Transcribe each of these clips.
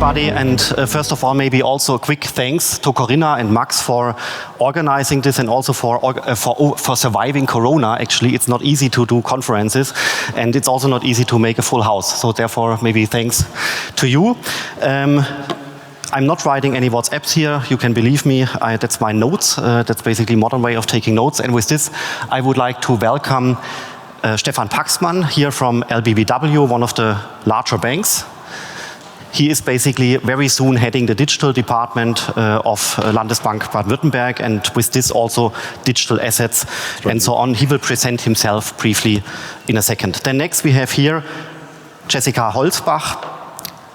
everybody, and first of all, maybe also a quick thanks to Corinna and Max for organizing this and also for surviving Corona. Actually, it's not easy to do conferences, and it's also not easy to make a full house. So therefore, maybe thanks to you. I'm not writing any WhatsApps here. You can believe me. That's my notes. That's basically a modern way of taking notes. And with this, I would like to welcome Stefan Paxman here from LBBW, one of the larger banks. He is basically very soon heading the digital department of Landesbank Baden-Württemberg, and with this also digital assets and so on. He will present himself briefly in a second. Then next we have here Jessica Holzbach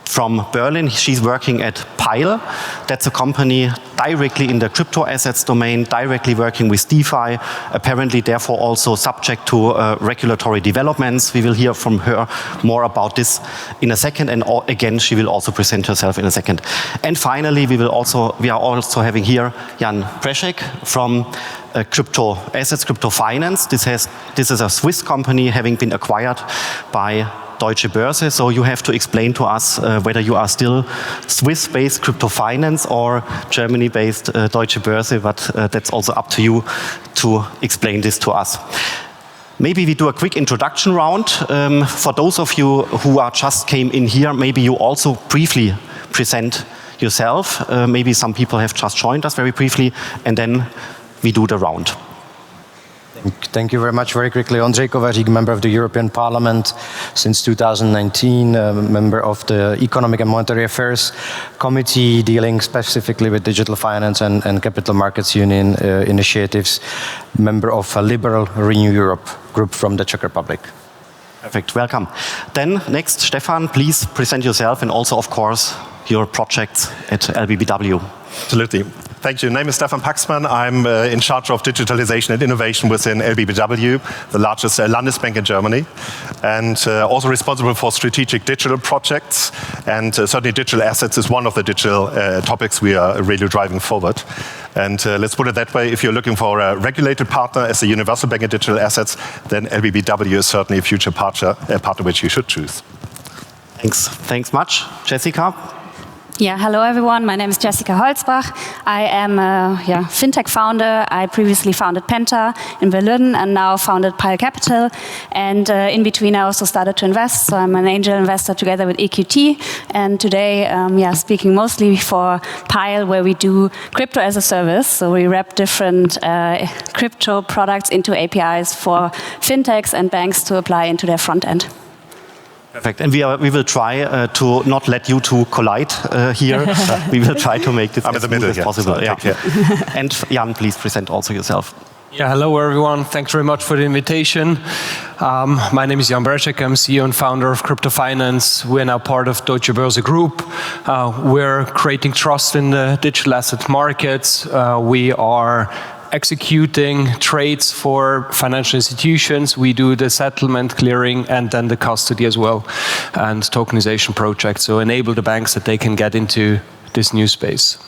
from Berlin. She's working at Pile. That's a company directly in the crypto assets domain, directly working with DeFi, apparently therefore also subject to regulatory developments. We will hear from her more about this in a second, and again she will also present herself in a second. And finally we are also having here Jan Brzezek from crypto assets, crypto finance. This is a Swiss company having been acquired by Deutsche Börse, so you have to explain to us whether you are still Swiss-based crypto finance or Germany-based Deutsche Börse, but that's also up to you to explain this to us. Maybe we do a quick introduction round. For those of you who just came in here, maybe you also briefly present yourself. Maybe some people have just joined us very briefly, and then we do the round. Thank you very much. Very quickly, Ondřej Kovařík, member of the European Parliament since 2019, member of the Economic and Monetary Affairs Committee dealing specifically with digital finance and capital markets union initiatives, member of a Liberal Renew Europe group from the Czech Republic. Perfect, welcome. Then next, Stefan, please present yourself and also, of course, your projects at LBBW. Absolutely. Thank you. Name is Stefan Paxman. I'm in charge of digitalization and innovation within LBBW, the largest Landesbank in Germany, and also responsible for strategic digital projects. And certainly digital assets is one of the digital topics we are really driving forward. And let's put it that way, if you're looking for a regulated partner as a universal bank in digital assets, then LBBW is certainly a future partner which you should choose. Thanks much. Jessica? Yeah, hello everyone. My name is Jessica Holzbach. I am a FinTech founder. I previously founded Penta in Berlin and now founded Pile Capital. And in between I also started to invest. So I'm an angel investor together with EQT. And today, speaking mostly for Pile, where we do crypto as a service. So we wrap different crypto products into APIs for FinTechs and banks to apply into their front end. Perfect. And we will try to not let you two collide here. We will try to make this as smooth as possible. So And Jan, please present also yourself. Yeah, hello everyone. Thanks very much for the invitation. My name is Jan Brzezek. I'm CEO and founder of Crypto Finance. We're now part of Deutsche Börse Group. We're creating trust in the digital asset markets. We are executing trades for financial institutions. We do the settlement, clearing, and then the custody as well, and tokenization projects. So enable the banks that they can get into this new space.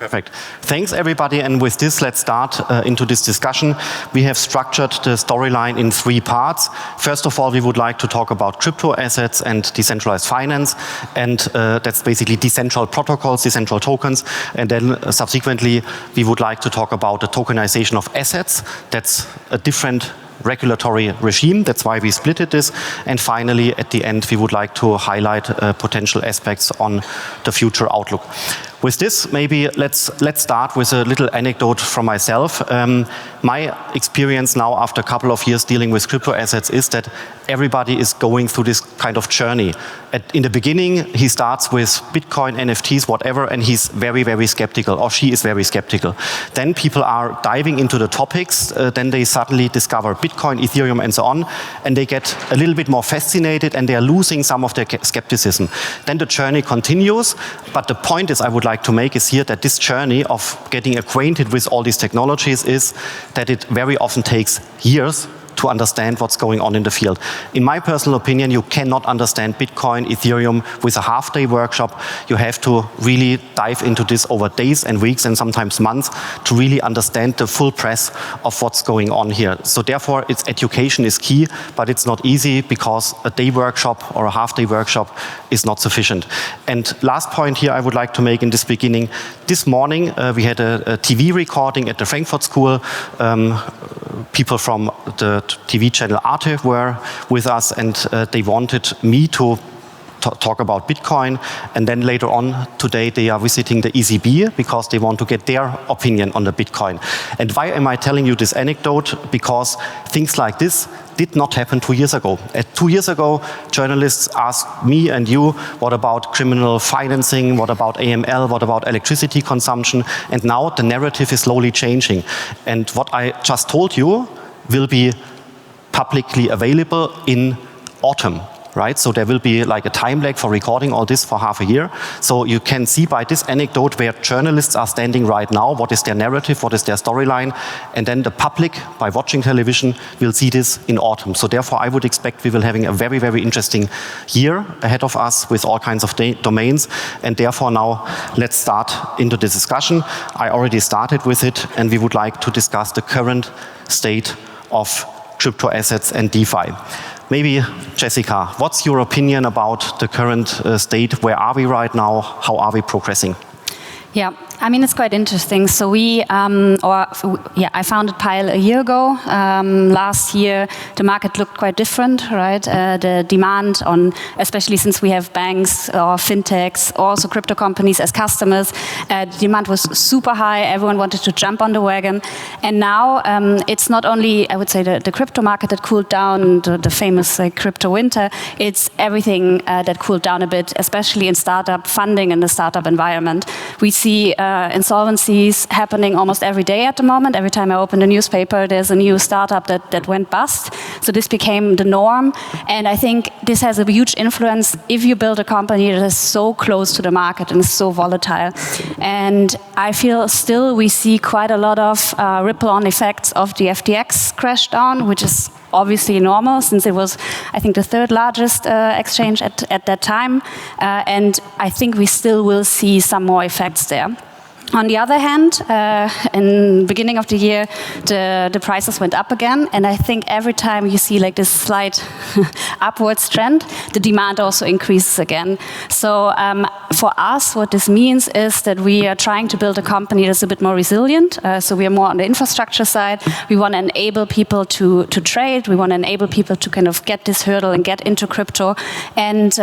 Perfect. Thanks, everybody. And with this, let's start into this discussion. We have structured the storyline in 3 parts. First of all, we would like to talk about crypto assets and decentralized finance. And that's basically decentral protocols, decentral tokens. And then subsequently, we would like to talk about the tokenization of assets. That's a different regulatory regime. That's why we split this. And finally, at the end, we would like to highlight potential aspects on the future outlook. With this, maybe let's start with a little anecdote from myself. My experience now after a couple of years dealing with crypto assets is that everybody is going through this kind of journey. In the beginning, he starts with Bitcoin, NFTs, whatever, and he's very, very skeptical, or she is very skeptical. Then people are diving into the topics, then they suddenly discover Bitcoin, Ethereum, and so on, and they get a little bit more fascinated, and they are losing some of their skepticism. Then the journey continues, but the point is I would like to make is here that this journey of getting acquainted with all these technologies is that it very often takes years to understand what's going on in the field. In my personal opinion, you cannot understand Bitcoin, Ethereum with a half-day workshop. You have to really dive into this over days and weeks and sometimes months to really understand the full breadth of what's going on here. So therefore, its education is key, but it's not easy because a day workshop or a half-day workshop is not sufficient. And last point here I would like to make in this beginning. This morning we had a TV recording at the Frankfurt School. People from the TV channel Arte were with us, and they wanted me to talk about Bitcoin, and then later on today they are visiting the ECB because they want to get their opinion on the Bitcoin. And why am I telling you this anecdote? Because things like this did not happen 2 years ago. 2 years ago, journalists asked me and you, what about criminal financing, what about AML, what about electricity consumption, and now the narrative is slowly changing. And what I just told you will be publicly available in autumn. Right? So there will be like a time lag for recording all this for half a year. So you can see by this anecdote where journalists are standing right now, what is their narrative, what is their storyline, and then the public, by watching television, will see this in autumn. So therefore I would expect we will having a very, very interesting year ahead of us with all kinds of domains, and therefore now let's start into the discussion. I already started with it, and we would like to discuss the current state of crypto assets and DeFi. Maybe, Jessica, what's your opinion about the current state? Where are we right now? How are we progressing? Yeah, I mean, it's quite interesting. So I founded Pile a year ago. Last year, the market looked quite different, right? The demand on, especially since we have banks or fintechs, also crypto companies as customers, the demand was super high. Everyone wanted to jump on the wagon. And now it's not only, I would say, the crypto market that cooled down, the famous crypto winter. It's everything that cooled down a bit, especially in startup funding and the startup environment. We see insolvencies happening almost every day at the moment. Every time I open the newspaper, there's a new startup that went bust. So this became the norm. And I think this has a huge influence if you build a company that is so close to the market and is so volatile. And I feel still we see quite a lot of ripple-on effects of the FTX crash down, which is obviously normal since it was, I think, the third largest exchange at that time. And I think we still will see some more effects there. On the other hand, in the beginning of the year, the prices went up again, and I think every time you see like this slight upwards trend, the demand also increases again. So for us, what this means is that we are trying to build a company that's a bit more resilient. So we are more on the infrastructure side. We want to enable people to trade. We want to enable people to kind of get this hurdle and get into crypto. And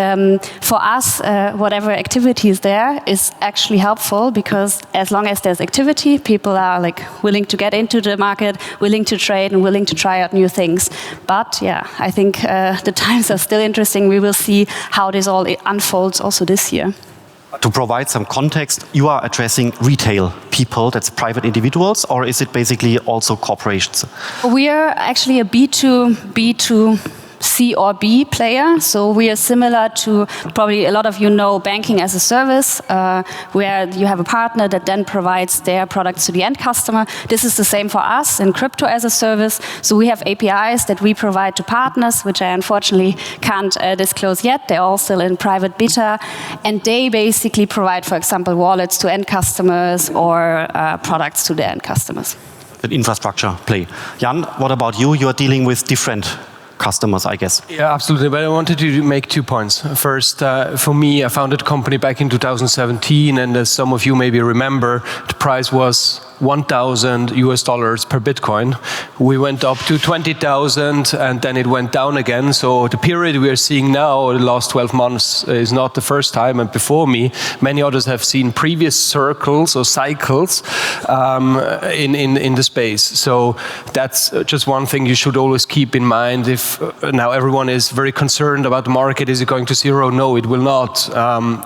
for us, whatever activity is there is actually helpful, because as long as there's activity, people are like willing to get into the market, willing to trade, and willing to try out new things. But yeah, I think the times are still interesting. We will see how this all unfolds also this year. To provide some context, you are addressing retail people, that's private individuals, or is it basically also corporations? We are actually a B2C or B player, so we are similar to, probably a lot of you know, banking as a service, where you have a partner that then provides their products to the end customer. This is the same for us in crypto as a service. So we have APIs that we provide to partners, which I unfortunately can't disclose yet. They're all still in private beta, and they basically provide, for example, wallets to end customers or products to the end customers. An infrastructure play. Jan, what about you? You are dealing with different customers, I guess. Yeah, absolutely. But I wanted to make 2 points. First, for me, I founded a company back in 2017, and as some of you maybe remember, the price was $1,000 per Bitcoin. We went up to 20,000, and then it went down again. So the period we are seeing now, the last 12 months, is not the first time. And before me, many others have seen previous circles or cycles in the space. So that's just one thing you should always keep in mind. If now everyone is very concerned about the market, is it going to zero? No, it will not.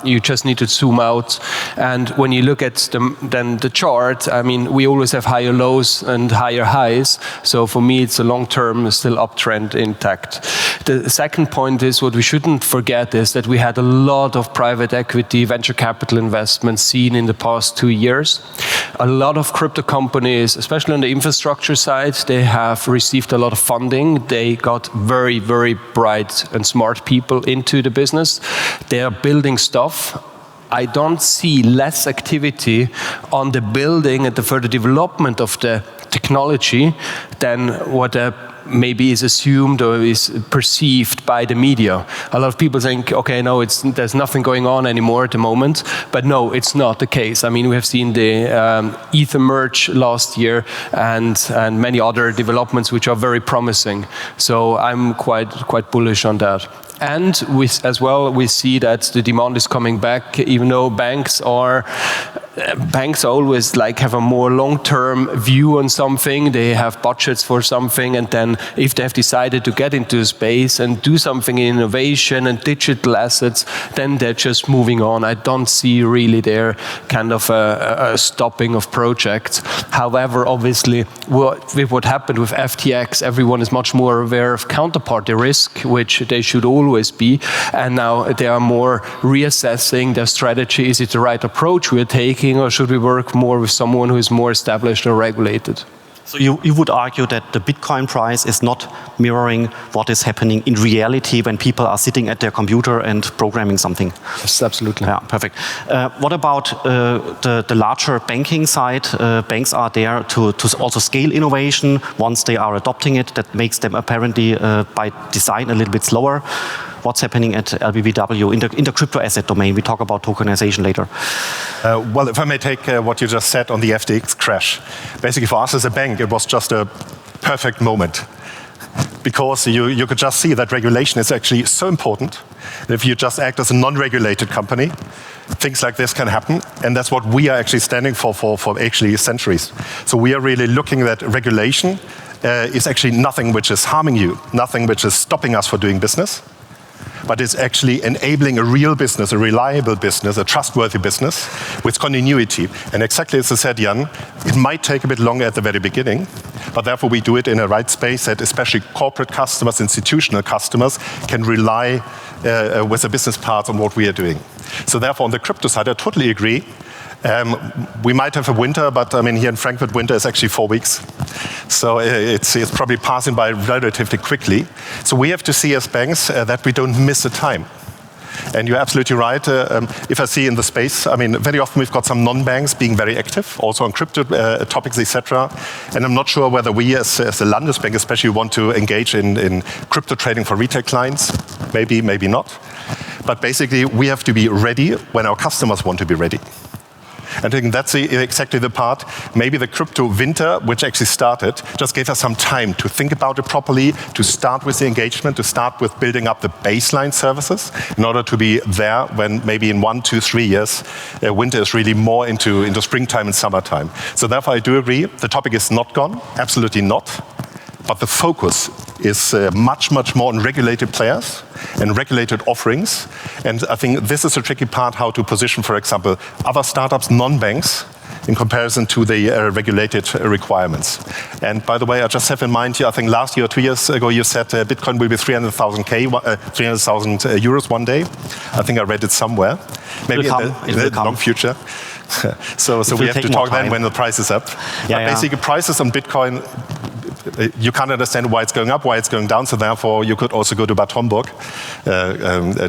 You just need to zoom out. And when you look at the chart, I mean, mean, we always have higher lows and higher highs. So for me, it's a long-term still uptrend intact. The second point is what we shouldn't forget is that we had a lot of private equity, venture capital investments seen in the past 2 years. A lot of crypto companies, especially on the infrastructure side, they have received a lot of funding. They got very, very bright and smart people into the business. They are building stuff. I don't see less activity on the building and the further development of the technology than what maybe is assumed or is perceived by the media. A lot of people think, okay, no, there's nothing going on anymore at the moment, but no, it's not the case. I mean, we have seen the Ether merge last year and many other developments which are very promising. So I'm quite bullish on that. And as well, we see that the demand is coming back, even though banks always have a more long-term view on something. They have budgets for something, and then if they have decided to get into space and do something in innovation and digital assets, then they're just moving on. I don't see really there kind of a stopping of projects. However, obviously, with what happened with FTX, everyone is much more aware of counterparty risk, which they should always be, and now they are more reassessing their strategy. Is it the right approach we are taking, or should we work more with someone who is more established or regulated? So you would argue that the Bitcoin price is not mirroring what is happening in reality when people are sitting at their computer and programming something? Yes, absolutely. Yeah, perfect. What about the larger banking side? Banks are there to also scale innovation once they are adopting it. That makes them apparently by design a little bit slower. What's happening at LBBW in the crypto asset domain? We talk about tokenization later. Well, if I may take what you just said on the FTX crash. Basically, for us as a bank, it was just a perfect moment. Because you could just see that regulation is actually so important. If you just act as a non-regulated company, things like this can happen. And that's what we are actually standing for actually centuries. So we are really looking at regulation is actually nothing which is harming you, nothing which is stopping us from doing business. But it's actually enabling a real business, a reliable business, a trustworthy business with continuity. And exactly as I said, Jan, it might take a bit longer at the very beginning, but therefore we do it in a right space that especially corporate customers, institutional customers can rely with the business parts on what we are doing. So therefore on the crypto side, I totally agree. We might have a winter, but I mean here in Frankfurt, winter is actually 4 weeks. So it's probably passing by relatively quickly. So we have to see as banks that we don't miss the time. And you're absolutely right. If I see in the space, I mean, very often we've got some non-banks being very active, also on crypto topics, etc. And I'm not sure whether we as a Landesbank especially want to engage in crypto trading for retail clients. Maybe, maybe not. But basically, we have to be ready when our customers want to be ready. I think that's exactly the part. Maybe the crypto winter, which actually started, just gave us some time to think about it properly, to start with the engagement, to start with building up the baseline services in order to be there when maybe in 1, 2, 3 years, winter is really more into springtime and summertime. So therefore, I do agree. The topic is not gone, absolutely not. But the focus is much, much more on regulated players and regulated offerings. And I think this is a tricky part, how to position, for example, other startups, non-banks, in comparison to the regulated requirements. And by the way, I just have in mind here, I think last year or 2 years ago, you said Bitcoin will be 300,000 euros one day. I think I read it somewhere. Maybe in the long future. So we have to talk then when the price is up. But basically, prices on Bitcoin, you can't understand why it's going up, why it's going down, so therefore you could also go to Bad Homburg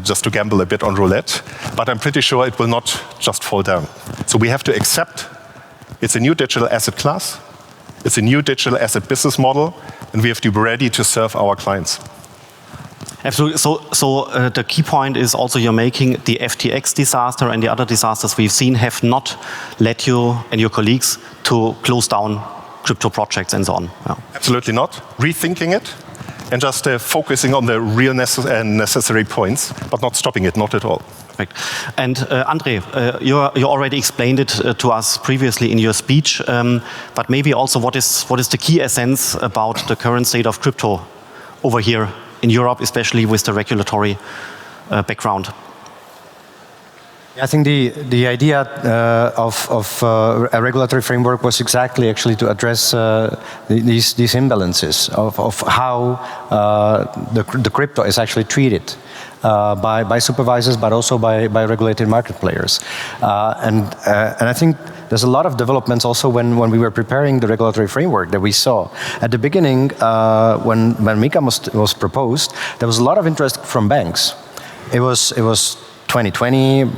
just to gamble a bit on roulette. But I'm pretty sure it will not just fall down. So we have to accept it's a new digital asset class, it's a new digital asset business model, and we have to be ready to serve our clients. Absolutely. So the key point is also you're making the FTX disaster and the other disasters we've seen have not led you and your colleagues to close down crypto projects and so on. Yeah. Absolutely not. Rethinking it and just focusing on the real necessary points, but not stopping it, not at all. Perfect. And Ondřej, you already explained it to us previously in your speech, but maybe also what is the key essence about the current state of crypto over here in Europe, especially with the regulatory background? I think the idea of a regulatory framework was exactly actually to address these imbalances of how the crypto is actually treated by supervisors, but also by regulated market players. And I think there's a lot of developments also when we were preparing the regulatory framework that we saw. At the beginning, when MiCA was proposed, there was a lot of interest from banks. It was 2020,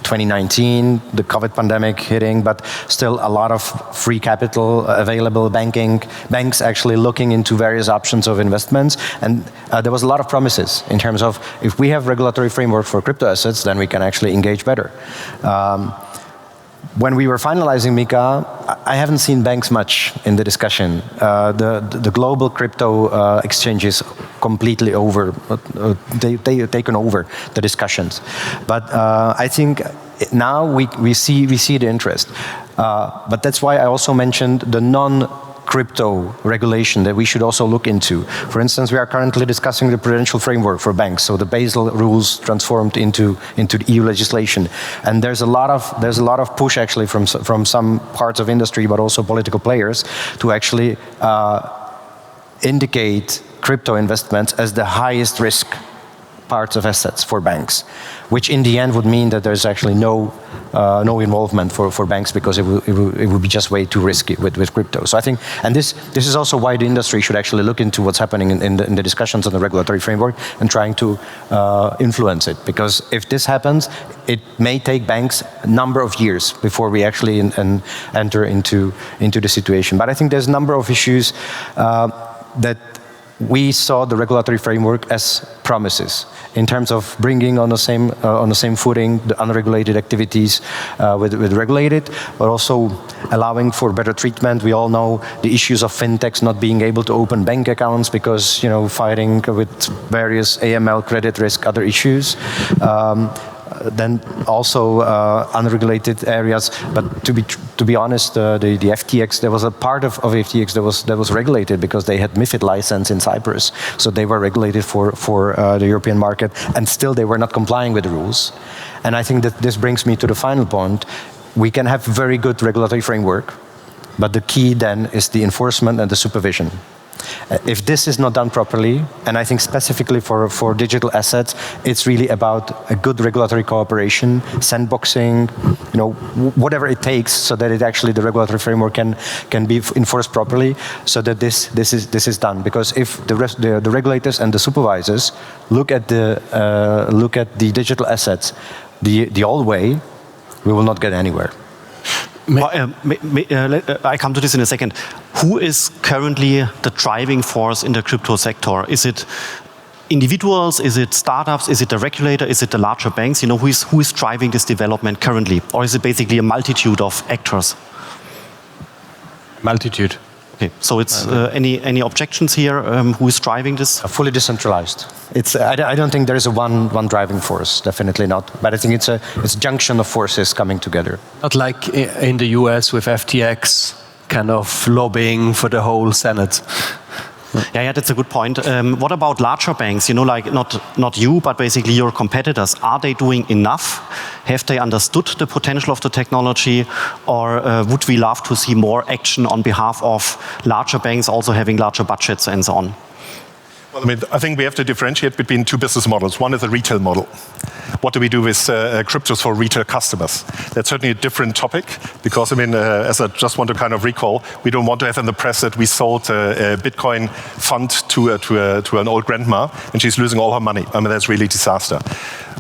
2019, the COVID pandemic hitting, but still a lot of free capital available, banks actually looking into various options of investments. And there was a lot of promises in terms of if we have regulatory framework for crypto assets, then we can actually engage better. When we were finalizing MiCA, I haven't seen banks much in the discussion. The global crypto exchanges completely over, they've taken over the discussions. But I think now we see the interest. But that's why I also mentioned the non-crypto regulation that we should also look into. For instance, we are currently discussing the prudential framework for banks, so the Basel rules transformed into the EU legislation. And there's a lot of push actually from some parts of industry, but also political players, to actually indicate crypto investments as the highest risk parts of assets for banks, which in the end would mean that there's actually no involvement for banks, because it would be just way too risky with crypto. So I think, and this is also why the industry should actually look into what's happening in the discussions on the regulatory framework and trying to influence it. Because if this happens, it may take banks a number of years before we actually enter into the situation. But I think there's a number of issues that we saw the regulatory framework as promises in terms of bringing on the same footing the unregulated activities with regulated, but also allowing for better treatment. We all know the issues of fintechs not being able to open bank accounts because, you know, fighting with various AML, credit risk, other issues. Then also unregulated areas, but to be honest, the FTX, there was a part of FTX that was regulated because they had MiFID license in Cyprus, so they were regulated for the European market, and still they were not complying with the rules. And I think that this brings me to the final point. We can have very good regulatory framework, but the key then is the enforcement and the supervision. If this is not done properly, and I think specifically for digital assets, it's really about a good regulatory cooperation, sandboxing, you know, whatever it takes, so that it actually the regulatory framework can be enforced properly, so that this is done. Because if the regulators and the supervisors look at the digital assets the old way, we will not get anywhere. I come to this in a second. Who is currently the driving force in the crypto sector? Is it individuals? Is it startups? Is it the regulator? Is it the larger banks? You know, who is driving this development currently? Or is it basically a multitude of actors? Multitude. Okay, so it's any objections here? Who is driving this? Fully decentralized. I don't think there is a one driving force. Definitely not. But I think it's a junction of forces coming together. Not like in the US with FTX, kind of lobbying for the whole Senate. Yeah, that's a good point. What about larger banks? You know, like not you, but basically your competitors. Are they doing enough? Have they understood the potential of the technology? Or would we love to see more action on behalf of larger banks also having larger budgets and so on? Well, I mean, I think we have to differentiate between two business models. One is a retail model. What do we do with cryptos for retail customers? That's certainly a different topic, because, I mean, as I just want to kind of recall, we don't want to have in the press that we sold a Bitcoin fund to an old grandma and she's losing all her money. I mean, that's really a disaster.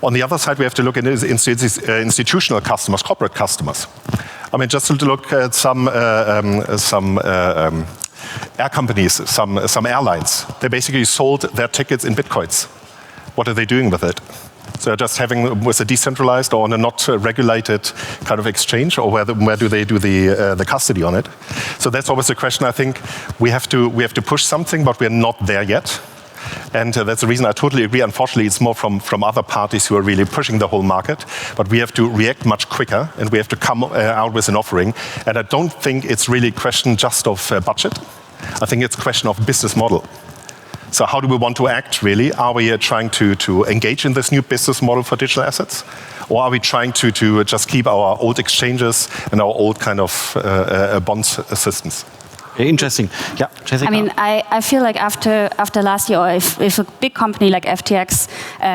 On the other side, we have to look at institutional customers, corporate customers. I mean, just to look at some air companies, some airlines. They basically sold their tickets in Bitcoins. What are they doing with it? So just having with a decentralized or on a not regulated kind of exchange, or where do they do the custody on it? So that's always the question. I think we have to push something, but we're not there yet. And that's the reason I totally agree. Unfortunately, it's more from other parties who are really pushing the whole market. But we have to react much quicker, and we have to come out with an offering. And I don't think it's really a question just of budget. I think it's a question of business model. So how do we want to act, really? Are we trying to engage in this new business model for digital assets? Or are we trying to just keep our old exchanges and our old kind of bond systems? Interesting. Yeah, Jessica. I mean, I feel like after last year, or if a big company like FTX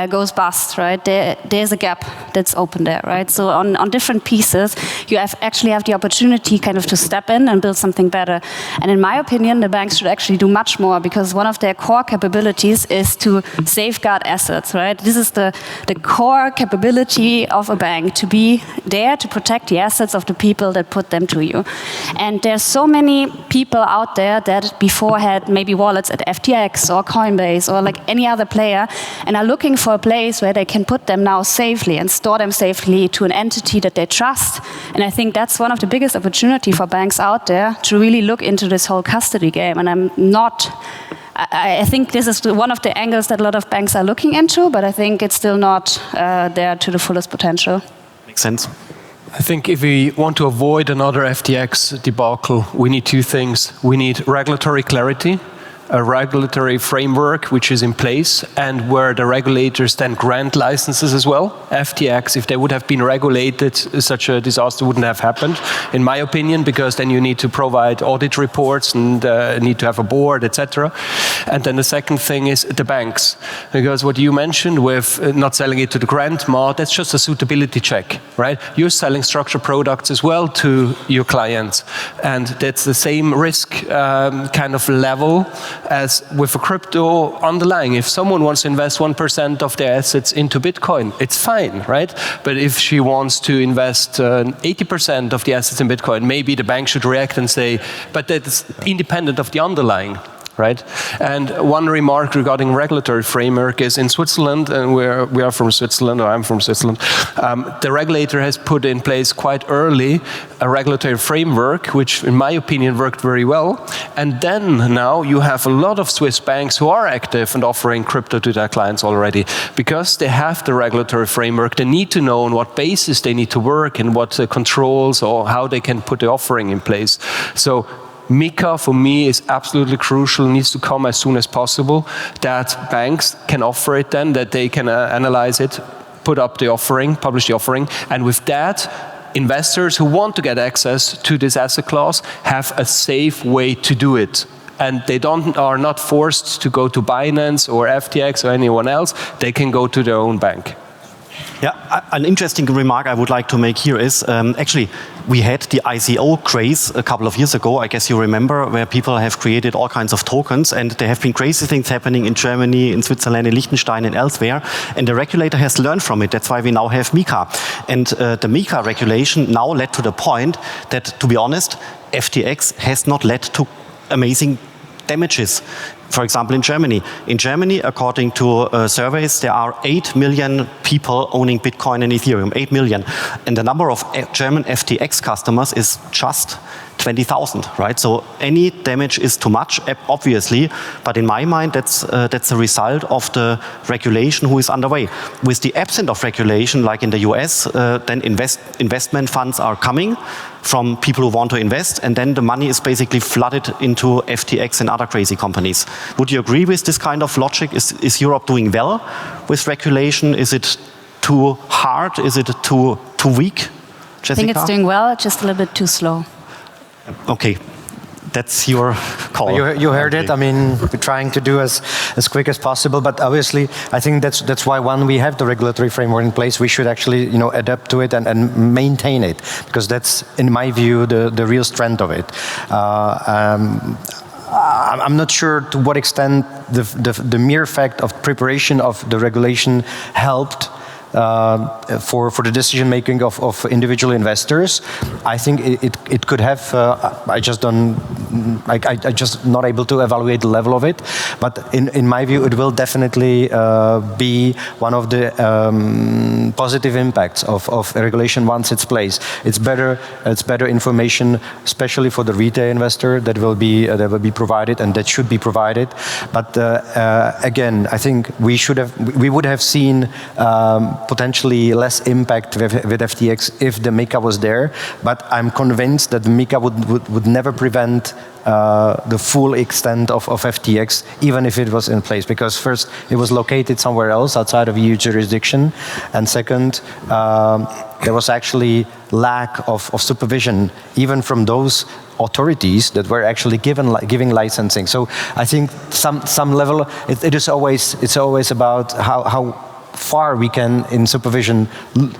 goes bust, right, there's a gap that's open there, right? So on different pieces, you actually have the opportunity kind of to step in and build something better. And in my opinion, the banks should actually do much more, because one of their core capabilities is to safeguard assets, right? This is the core capability of a bank, to be there to protect the assets of the people that put them to you. And there's so many people out there that before had maybe wallets at FTX or Coinbase or like any other player, and are looking for a place where they can put them now safely and store them safely to an entity that they trust. And I think that's one of the biggest opportunity for banks out there, to really look into this whole custody game. And I think this is one of the angles that a lot of banks are looking into, but I think it's still not there to the fullest potential. Makes sense. I think if we want to avoid another FTX debacle, we need two things. We need regulatory clarity, a regulatory framework which is in place, and where the regulators then grant licenses as well. FTX, if they would have been regulated, such a disaster wouldn't have happened, in my opinion, because then you need to provide audit reports and need to have a board, etc. And then the second thing is the banks, because what you mentioned with not selling it to the grandma, that's just a suitability check, right? You're selling structured products as well to your clients, and that's the same risk kind of level as with a crypto underlying. If someone wants to invest 1% of their assets into Bitcoin, it's fine, right? But if she wants to invest 80% of the assets in Bitcoin, maybe the bank should react and say, but that's independent of the underlying. Right? And one remark regarding regulatory framework is in Switzerland, and we are from Switzerland, or I'm from Switzerland, the regulator has put in place quite early a regulatory framework, which in my opinion worked very well. And then now you have a lot of Swiss banks who are active and offering crypto to their clients already, because they have the regulatory framework. They need to know on what basis they need to work and what controls or how they can put the offering in place. So MiCA for me is absolutely crucial, needs to come as soon as possible, that banks can offer it then, that they can analyze it, put up the offering, publish the offering, and with that, investors who want to get access to this asset class have a safe way to do it. And they are not forced to go to Binance or FTX or anyone else, they can go to their own bank. Yeah, an interesting remark I would like to make here is, actually, we had the ICO craze a couple of years ago, I guess you remember, where people have created all kinds of tokens, and there have been crazy things happening in Germany, in Switzerland, in Liechtenstein, and elsewhere, and the regulator has learned from it. That's why we now have MiCA. And the MiCA regulation now led to the point that, to be honest, FTX has not led to amazing damages. For example, in Germany. In Germany, according to surveys, there are 8 million people owning Bitcoin and Ethereum, 8 million. And the number of German FTX customers is just 20,000, right? So any damage is too much, obviously, but in my mind, that's a result of the regulation who is underway. With the absence of regulation, like in the US, then investment funds are coming from people who want to invest, and then the money is basically flooded into FTX and other crazy companies. Would you agree with this kind of logic? Is Europe doing well with regulation? Is it too hard? Is it too weak? Jessica? I think it's doing well, just a little bit too slow. Okay, that's your call. You heard it. I mean, we're trying to do as quick as possible, but obviously, I think that's why when we have the regulatory framework in place, we should actually, adapt to it and maintain it, because that's, in my view, the real strength of it. I'm not sure to what extent the mere fact of preparation of the regulation helped for the decision making of individual investors. I think it could have. I just not able to evaluate the level of it, but in my view, it will definitely be one of the positive impacts of regulation once it's placed. It's better information, especially for the retail investor, that will be provided and that should be provided. But again, I think we would have seen potentially less impact with FTX if the MiCA was there, but I'm convinced that the MiCA would never prevent the full extent of FTX, even if it was in place. Because first, it was located somewhere else outside of EU jurisdiction, and second, there was actually lack of supervision, even from those authorities that were actually giving licensing. So I think some level, it's always about how far we can, in supervision,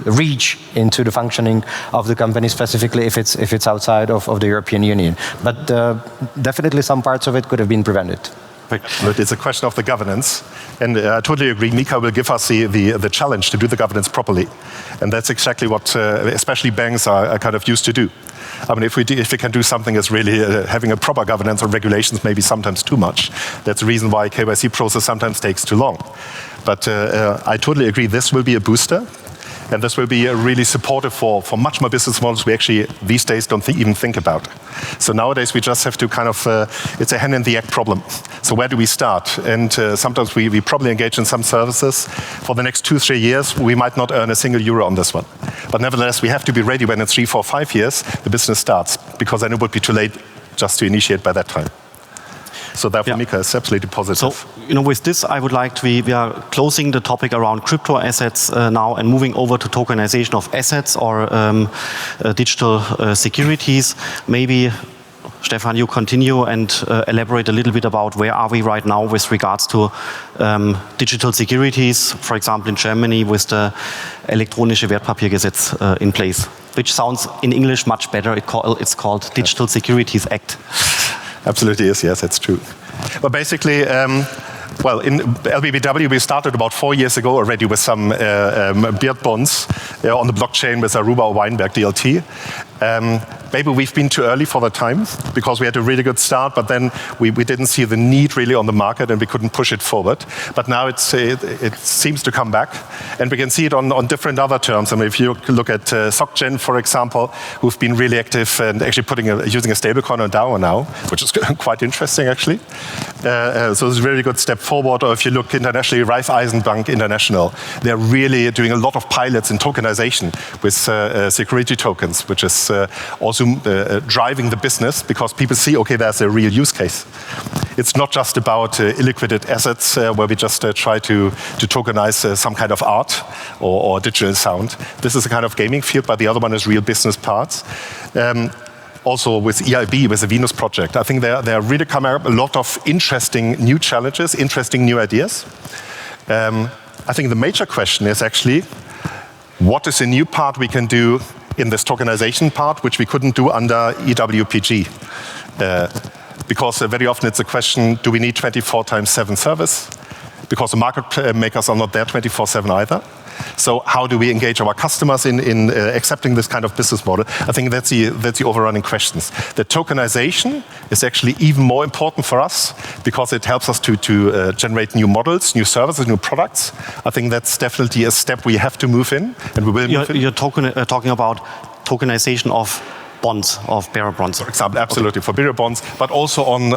reach into the functioning of the company, specifically if it's outside of the European Union. But definitely some parts of it could have been prevented. But it's a question of the governance, and I totally agree. MiCA will give us the challenge to do the governance properly, and that's exactly what especially banks are kind of used to do. I mean, if we can do something that's really having a proper governance or regulations, maybe sometimes too much. That's the reason why KYC process sometimes takes too long. But I totally agree. This will be a booster. And this will be really supportive for much more business models we actually these days don't even think about. So nowadays we just have to kind of, it's a hand in the egg problem. So where do we start? And sometimes we probably engage in some services. For the next 2-3 years, we might not earn a single euro on this one. But nevertheless, we have to be ready when in 3, 4, 5 years the business starts, because then it would be too late just to initiate by that time. So therefore, MiCA is absolutely positive. So, with this, I would like we are closing the topic around crypto assets now and moving over to tokenization of assets or digital securities. Maybe, Stefan, you continue and elaborate a little bit about where are we right now with regards to digital securities, for example, in Germany with the elektronische Wertpapiergesetz in place, which sounds in English much better. It's called Digital Securities Act. Absolutely is, yes, that's true. But basically, well, in LBBW, we started about 4 years ago already with some beard bonds on the blockchain with Aruba or Weinberg DLT. Maybe we've been too early for the time because we had a really good start, but then we didn't see the need really on the market and we couldn't push it forward. But now it seems to come back, and we can see it on different other terms. I mean, if you look at SocGen, for example, who've been really active and actually using a stablecoin on DAO now, which is quite interesting actually. So it's a really good step forward. Or if you look internationally, Raiffeisen Bank International, they're really doing a lot of pilots in tokenization with security tokens, which is also driving the business because people see, okay, there's a real use case. It's not just about illiquid assets where we just try to tokenize some kind of art or digital sound. This is a kind of gaming field, but the other one is real business parts. Also with EIB, with the Venus project, I think there really come up a lot of interesting new challenges, interesting new ideas. I think the major question is actually, what is a new part we can do in this tokenization part, which we couldn't do under EWPG? Because very often it's a question, do we need 24/7 service? Because the market makers are not there 24/7 either. So how do we engage our customers in accepting this kind of business model? I think that's the overrunning questions. The tokenization is actually even more important for us because it helps us to generate new models, new services, new products. I think that's definitely a step we have to move in, and we will move in. You're talking about tokenization of bonds, of bearer bonds. For example, absolutely, for bearer bonds, but also on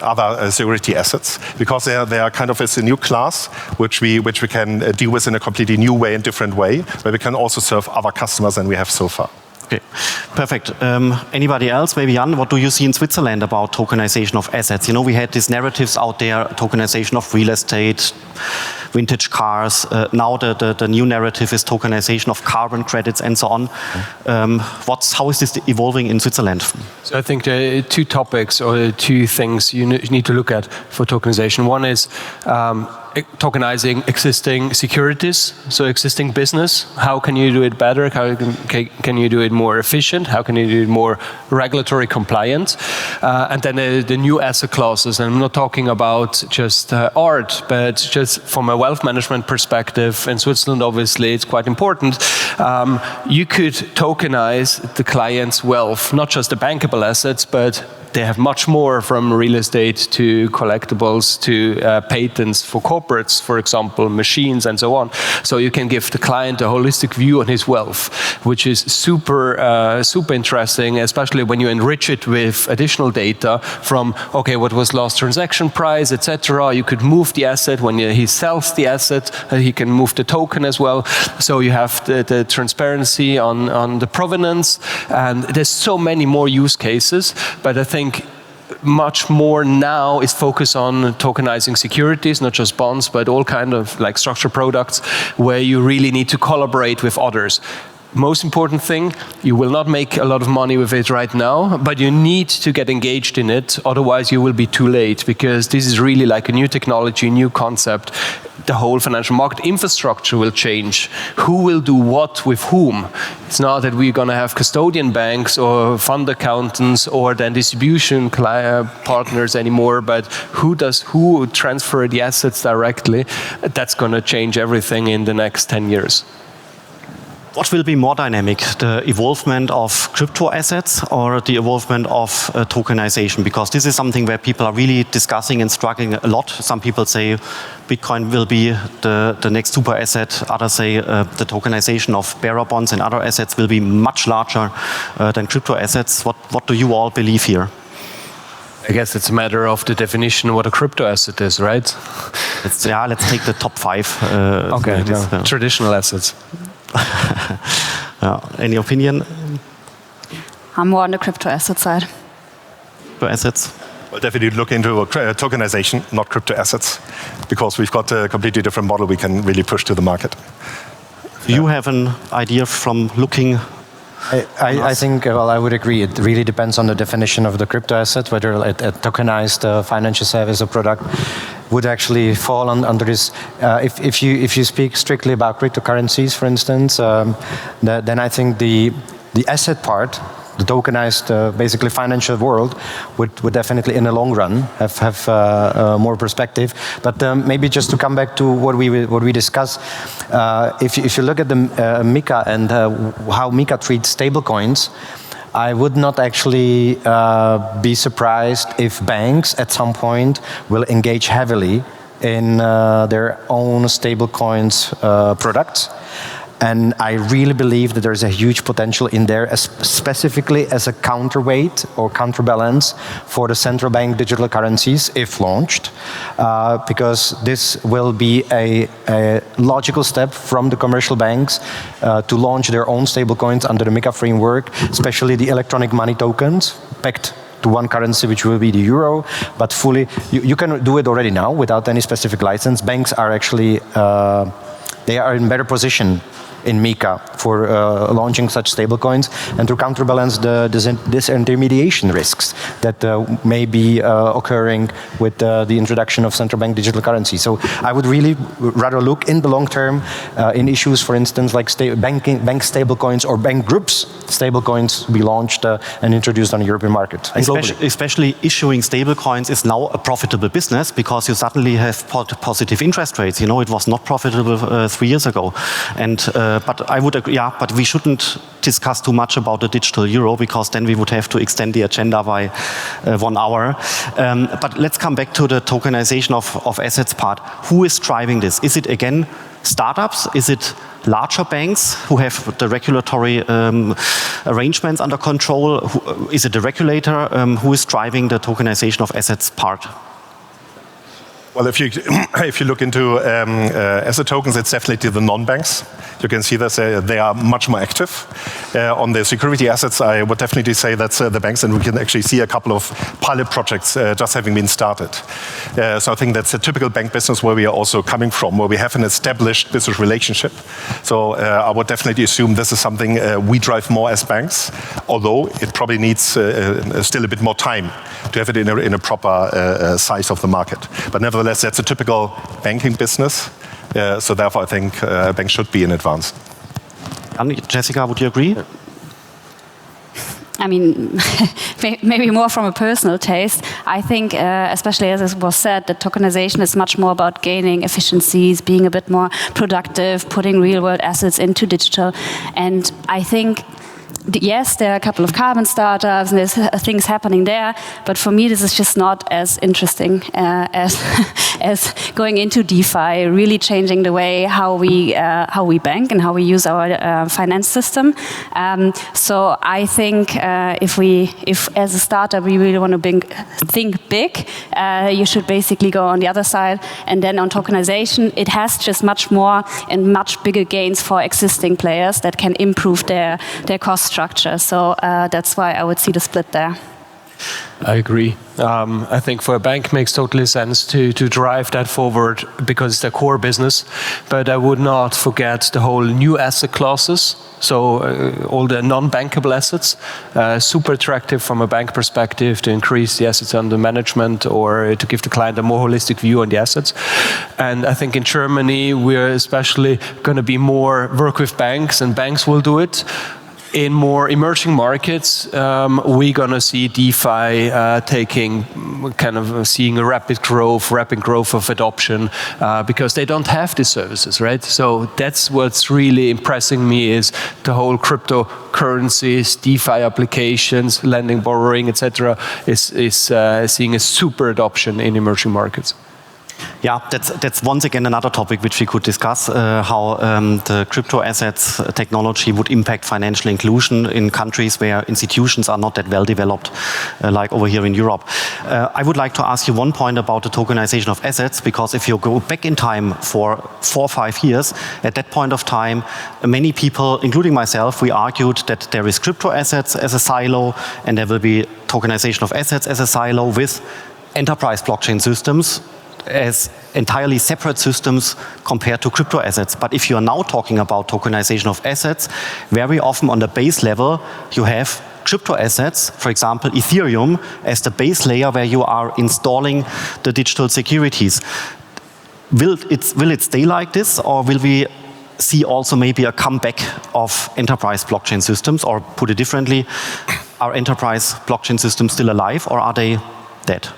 other security assets, because they are kind of as a new class which we can deal with in a completely new way and different way, where we can also serve other customers than we have so far. Okay, perfect. Anybody else? Maybe Jan, what do you see in Switzerland about tokenization of assets? You know, we had these narratives out there, tokenization of real estate, vintage cars. Now the new narrative is tokenization of carbon credits and so on. How is this evolving in Switzerland? So I think there are two topics or two things you need to look at for tokenization. One is tokenizing existing securities, so existing business. How can you do it better? How can you do it more efficient? How can you do it more regulatory compliant? And then the new asset classes. And I'm not talking about just art, but just from a wealth management perspective. In Switzerland, obviously, it's quite important. You could tokenize the client's wealth, not just the bankable assets, but they have much more, from real estate to collectibles to patents for corporates, for example, machines and so on. So you can give the client a holistic view on his wealth, which is super interesting, especially when you enrich it with additional data from, okay, what was last transaction price, etc. You could move the asset when he sells the asset, he can move the token as well. So you have the transparency on the provenance, and there's so many more use cases, but I think much more now is focused on tokenizing securities, not just bonds, but all kind of like structured products where you really need to collaborate with others. Most important thing, you will not make a lot of money with it right now, but you need to get engaged in it, otherwise you will be too late, because this is really like a new technology, new concept. The whole financial market infrastructure will change. Who will do what with whom? It's not that we're going to have custodian banks or fund accountants or then distribution partners anymore, but who transfer the assets directly? That's going to change everything in the next 10 years. What will be more dynamic, the evolvement of crypto assets or the evolvement of tokenization? Because this is something where people are really discussing and struggling a lot. Some people say Bitcoin will be the next super asset. Others say the tokenization of bearer bonds and other assets will be much larger than crypto assets. What do you all believe here? I guess it's a matter of the definition of what a crypto asset is, right? Let's take the top 5. Okay, traditional assets. Any opinion? I'm more on the crypto asset side. Crypto assets? Well, definitely look into tokenization, not crypto assets, because we've got a completely different model we can really push to the market. Do you have an idea from looking? I think, well, I would agree. It really depends on the definition of the crypto asset, whether a tokenized financial service or product would actually fall under this. If you speak strictly about cryptocurrencies, for instance, then I think the asset part, the tokenized, basically financial world, would definitely, in the long run, have more perspective. But maybe just to come back to what we discussed, if you look at the MiCA and how MiCA treats stablecoins, I would not actually be surprised if banks at some point will engage heavily in their own stablecoins products. And I really believe that there's a huge potential in there, specifically as a counterweight or counterbalance for the central bank digital currencies, if launched, because this will be a logical step from the commercial banks to launch their own stablecoins under the MiCA framework, especially the electronic money tokens, pegged to one currency, which will be the euro, but fully, you can do it already now without any specific license. Banks are actually, they are in better position in MiCA for launching such stablecoins and to counterbalance the disintermediation risks that may be occurring with the introduction of central bank digital currency. So I would really rather look in the long term in issues, for instance, like bank stablecoins or bank groups stablecoins be launched and introduced on the European market. Especially issuing stablecoins is now a profitable business because you suddenly have positive interest rates. You know, it was not profitable 3 years ago. And but I would agree, but we shouldn't discuss too much about the digital euro because then we would have to extend the agenda by 1 hour. But let's come back to the tokenization of assets part. Who is driving this? Is it again startups? Is it larger banks who have the regulatory arrangements under control? Is it the regulator who is driving the tokenization of assets part? Well, if you look into asset tokens, it's definitely the non-banks. You can see that they are much more active. On the security assets, I would definitely say that's the banks, and we can actually see a couple of pilot projects just having been started. So I think that's a typical bank business where we are also coming from, where we have an established business relationship. So I would definitely assume this is something we drive more as banks, although it probably needs still a bit more time to have it in a proper size of the market. But nevertheless, that's a typical banking business. So therefore, I think banks should be in advance. Jessica, would you agree? I mean, maybe more from a personal taste. I think, especially as it was said, that tokenization is much more about gaining efficiencies, being a bit more productive, putting real-world assets into digital. And I think yes, there are a couple of carbon startups and there's things happening there, but for me this is just not as interesting as going into DeFi, really changing the way how we bank and how we use our finance system. So I think if as a startup we really want to think big, you should basically go on the other side. And then on tokenization, it has just much more and much bigger gains for existing players that can improve their cost structure. So that's why I would see the split there. I agree. I think for a bank it makes totally sense to drive that forward because it's their core business. But I would not forget the whole new asset classes. So all the non-bankable assets, super attractive from a bank perspective to increase the assets under management or to give the client a more holistic view on the assets. And I think in Germany we're especially going to be more work with banks, and banks will do it. In more emerging markets, we're going to see DeFi seeing a rapid growth of adoption because they don't have these services, right? So that's what's really impressing me is the whole cryptocurrencies, DeFi applications, lending, borrowing, etc. is seeing a super adoption in emerging markets. Yeah, that's once again another topic which we could discuss, how the crypto assets technology would impact financial inclusion in countries where institutions are not that well developed, like over here in Europe. I would like to ask you one point about the tokenization of assets, because if you go back in time for 4 or 5 years, at that point of time, many people, including myself, we argued that there is crypto assets as a silo, and there will be tokenization of assets as a silo with enterprise blockchain systems as entirely separate systems compared to crypto assets. But if you are now talking about tokenization of assets, very often on the base level, you have crypto assets, for example, Ethereum, as the base layer where you are installing the digital securities. Will it stay like this, or will we see also maybe a comeback of enterprise blockchain systems? Or put it differently, are enterprise blockchain systems still alive, or are they dead?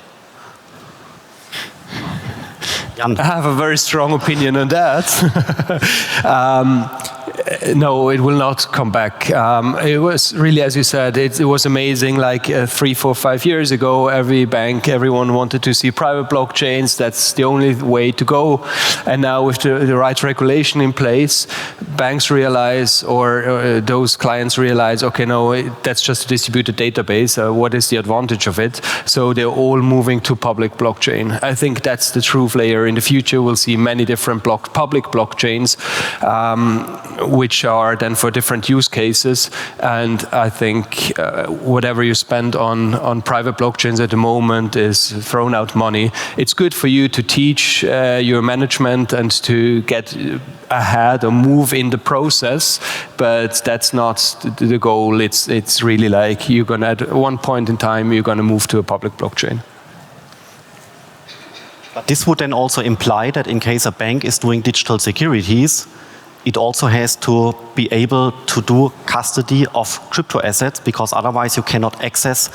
I have a very strong opinion on that. No, it will not come back. It was really, as you said, it was amazing. Like 3, 4, 5 years ago, every bank, everyone wanted to see private blockchains. That's the only way to go. And now with the right regulation in place, banks realize, or those clients realize, okay, no, that's just a distributed database. What is the advantage of it? So they're all moving to public blockchain. I think that's the true layer. In the future, we'll see many different public blockchains, which are then for different use cases. And I think whatever you spend on private blockchains at the moment is thrown out money. It's good for you to teach your management and to get ahead or move in the process, but that's not the goal. It's really like you're gonna, at one point in time, you're gonna move to a public blockchain. But this would then also imply that in case a bank is doing digital securities, it also has to be able to do custody of crypto assets, because otherwise you cannot access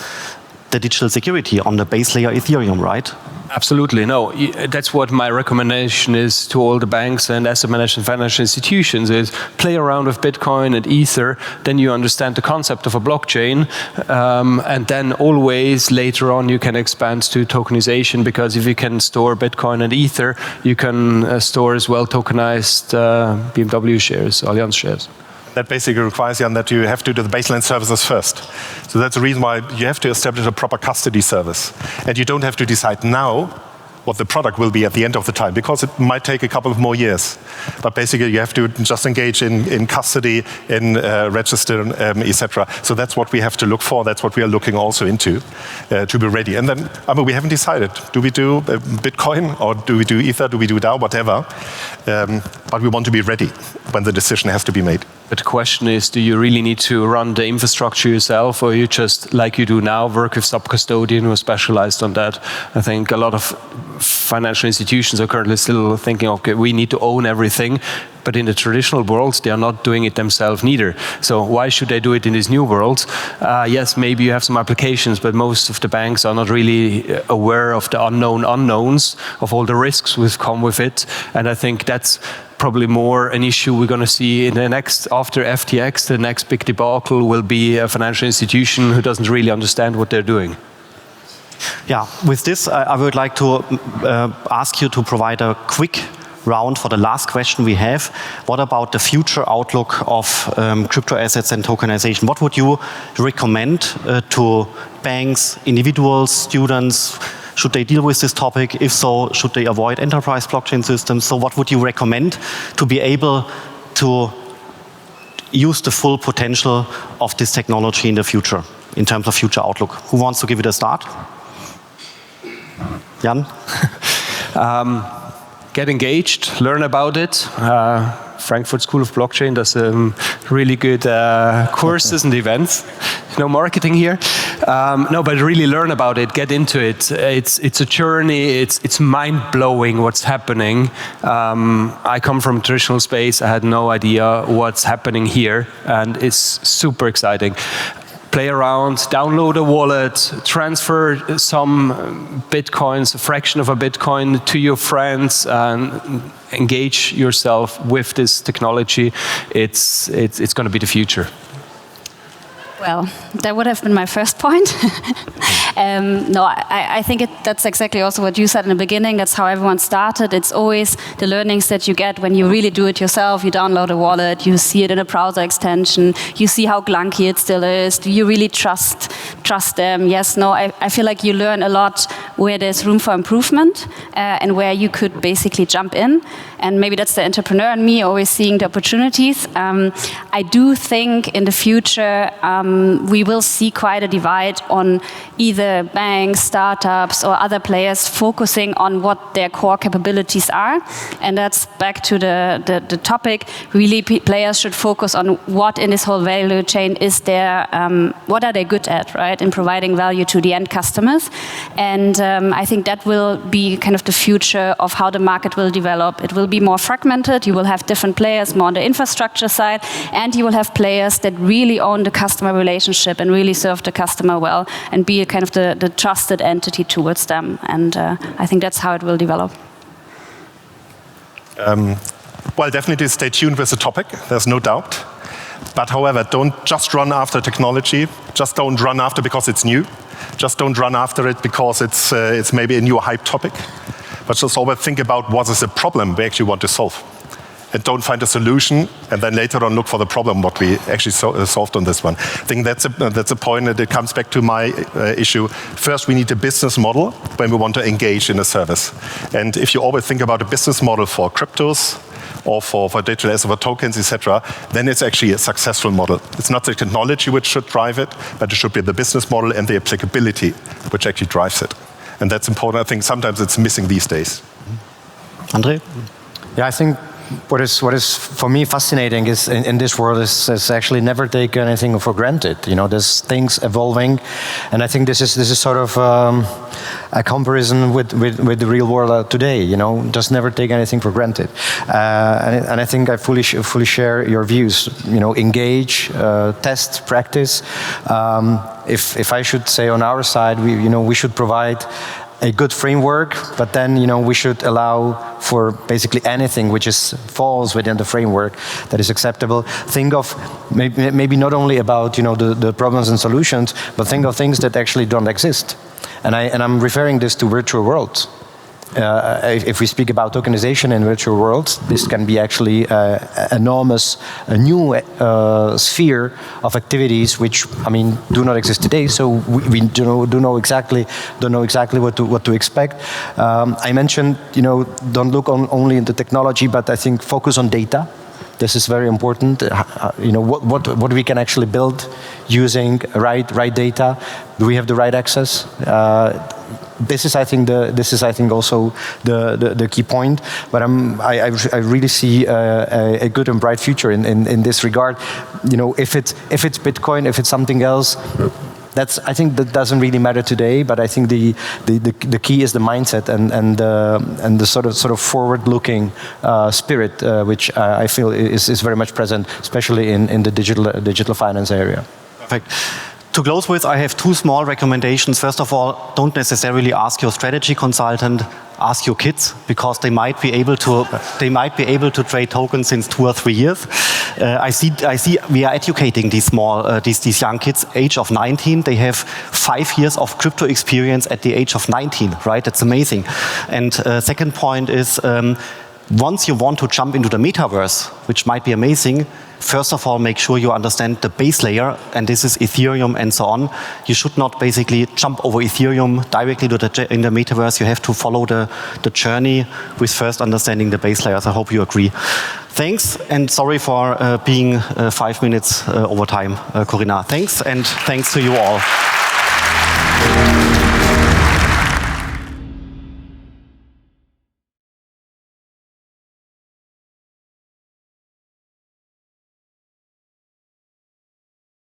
the digital security on the base layer Ethereum, right? Absolutely, no. That's what my recommendation is to all the banks and asset management financial institutions is play around with Bitcoin and Ether, then you understand the concept of a blockchain, and then always later on you can expand to tokenization, because if you can store Bitcoin and Ether, you can store as well tokenized BMW shares, Allianz shares. That basically requires, Jan, that you have to do the baseline services first. So that's the reason why you have to establish a proper custody service. And you don't have to decide now what the product will be at the end of the time, because it might take a couple of more years. But basically you have to just engage in custody, in register, etc. So that's what we have to look for. That's what we are looking also into to be ready. And then, I mean, we haven't decided. Do we do Bitcoin, or do we do Ether, do we do DAO, whatever. But we want to be ready when the decision has to be made. But the question is, do you really need to run the infrastructure yourself, or you just, like you do now, work with sub-custodian who are specialized on that? I think a lot of financial institutions are currently still thinking, okay, we need to own everything. But in the traditional world, they are not doing it themselves neither. So why should they do it in this new world? Yes, maybe you have some applications, but most of the banks are not really aware of the unknown unknowns, of all the risks which come with it. And I think that's probably more an issue we're going to see in the next, after FTX, the next big debacle will be a financial institution who doesn't really understand what they're doing. Yeah, with this, I would like to ask you to provide a quick round for the last question we have. What about the future outlook of crypto assets and tokenization? What would you recommend to banks, individuals, students? Should they deal with this topic? If so, should they avoid enterprise blockchain systems? So what would you recommend to be able to use the full potential of this technology in the future, in terms of future outlook? Who wants to give it a start? Jan? Get engaged, learn about it. Frankfurt School of Blockchain does really good courses and events. No marketing here. No, but really learn about it, get into it. It's a journey, it's mind-blowing what's happening. I come from a traditional space, I had no idea what's happening here, and it's super exciting. Play around, download a wallet, transfer some bitcoins, a fraction of a bitcoin to your friends, and engage yourself with this technology. It's going to be the future. Well, that would have been my first point. No, I think that's exactly also what you said in the beginning. That's how everyone started. It's always the learnings that you get when you really do it yourself. You download a wallet, you see it in a browser extension, you see how clunky it still is. Do you really trust them? Yes, no. I feel like you learn a lot where there's room for improvement and where you could basically jump in. And maybe that's the entrepreneur in me, always seeing the opportunities. I do think in the future we will see quite a divide on either banks, startups, or other players focusing on what their core capabilities are. And that's back to the topic. Really, players should focus on what in this whole value chain is there, what are they good at, right, in providing value to the end customers. And I think that will be kind of the future of how the market will develop. It will be more fragmented. You will have different players more on the infrastructure side, and you will have players that really own the customer relationship and really serve the customer well and be a kind of the trusted entity towards them. And I think that's how it will develop. Well, definitely stay tuned with the topic. There's no doubt. But however, don't just run after technology. Just don't run after because it's new. Just don't run after it because it's maybe a new hype topic. But just always think about what is the problem we actually want to solve. And don't find a solution, and then later on look for the problem, what we actually solved on this one. I think that's a point that it comes back to my issue. First, we need a business model when we want to engage in a service. And if you always think about a business model for cryptos, or for digital assets, for tokens, etc., then it's actually a successful model. It's not the technology which should drive it, but it should be the business model and the applicability which actually drives it. And that's important. I think sometimes it's missing these days. Ondřej? Yeah, I think what is for me fascinating is in this world is actually never take anything for granted. You know, there's things evolving, and I think this is sort of a comparison with the real world today. You know, just never take anything for granted, and I think I fully share your views. You know, engage, test, practice. If I should say on our side, we should provide a good framework, but then we should allow for basically anything which falls within the framework that is acceptable. Think of maybe not only about the problems and solutions, but think of things that actually don't exist. And I'm referring this to virtual worlds. If we speak about tokenization in virtual worlds, this can be actually enormous, a new sphere of activities which do not exist today. So we don't know exactly what to expect. I mentioned don't look only into technology, but I think focus on data. This is very important. What we can actually build using right data. Do we have the right access? This is, I think, also the key point. But I really see a good and bright future in this regard. If it's Bitcoin, if it's something else, I think that doesn't really matter today. But I think the key is the mindset and the sort of forward-looking spirit, which I feel is very much present, especially in the digital finance area. Perfect. To close with, I have two small recommendations. First of all, don't necessarily ask your strategy consultant, ask your kids, because they might be able to trade tokens in 2 or 3 years. I see we are educating these young kids, age of 19. They have 5 years of crypto experience at the age of 19, right? That's amazing. And second point is, once you want to jump into the metaverse, which might be amazing, first of all, make sure you understand the base layer, and this is Ethereum and so on. You should not basically jump over Ethereum directly in the metaverse. You have to follow the journey with first understanding the base layers. I hope you agree. Thanks, and sorry for being 5 minutes over time, Corinna. Thanks, and thanks to you all.